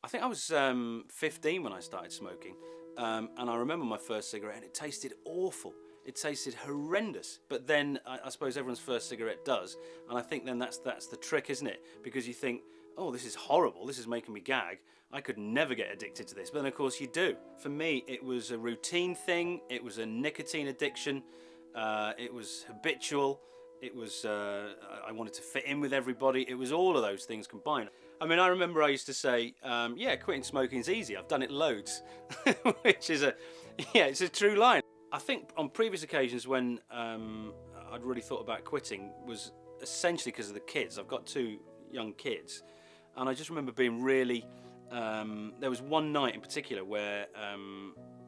I think I was 15 when I started smoking, and I remember my first cigarette, and it tasted awful. It tasted horrendous. But then I suppose everyone's first cigarette does, and I think then that's the trick, isn't it? Because you think, oh, this is horrible. This is making me gag. I could never get addicted to this. But then of course you do. For me, it was a routine thing. It was a nicotine addiction. It was habitual. It was, I wanted to fit in with everybody. It was all of those things combined. I mean, I remember I used to say, yeah, quitting smoking is easy. I've done it loads, which is it's a true line. I think on previous occasions when I'd really thought about quitting was essentially because of the kids. I've got 2 young kids, and I just remember being really, there was one night in particular where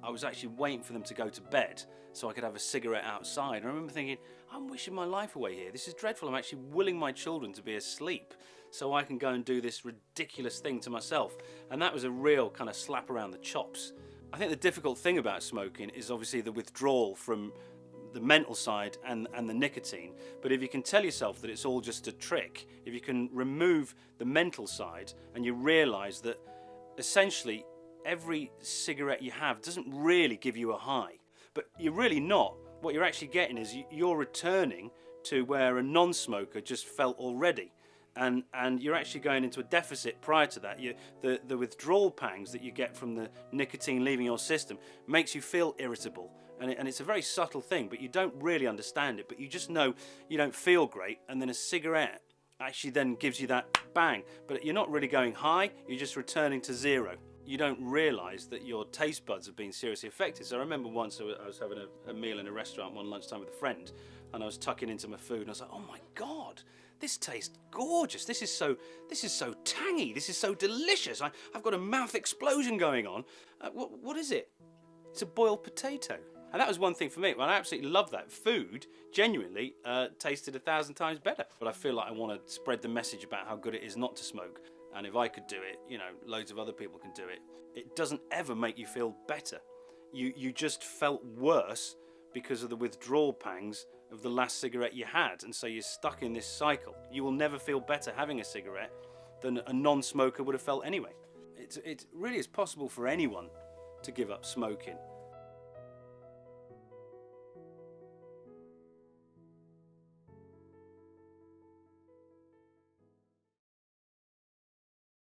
I was actually waiting for them to go to bed so I could have a cigarette outside. And I remember thinking, I'm wishing my life away here. This is dreadful. I'm actually willing my children to be asleep so I can go and do this ridiculous thing to myself. And that was a real kind of slap around the chops. I think the difficult thing about smoking is obviously the withdrawal from the mental side and the nicotine. But if you can tell yourself that it's all just a trick, if you can remove the mental side and you realise that essentially every cigarette you have doesn't really give you a high, but you're really not. What you're actually getting is you're returning to where a non-smoker just felt already. And you're actually going into a deficit prior to that. The withdrawal pangs that you get from the nicotine leaving your system makes you feel irritable. And it's a very subtle thing, but you don't really understand it. But you just know you don't feel great, and then a cigarette actually then gives you that bang. But you're not really going high, you're just returning to zero. You don't realise that your taste buds have been seriously affected. So I remember once I was having a meal in a restaurant one lunchtime with a friend, and I was tucking into my food, and I was like, oh my God, this tastes gorgeous. This is so tangy. This is so delicious. I've got a mouth explosion going on. What is it? It's a boiled potato. And that was one thing for me. Well, I absolutely love that. Food, genuinely, tasted 1,000 times better. But I feel like I want to spread the message about how good it is not to smoke. And if I could do it, loads of other people can do it. It doesn't ever make you feel better. You just felt worse because of the withdrawal pangs of the last cigarette you had. And so you're stuck in this cycle. You will never feel better having a cigarette than a non-smoker would have felt anyway. It really is possible for anyone to give up smoking.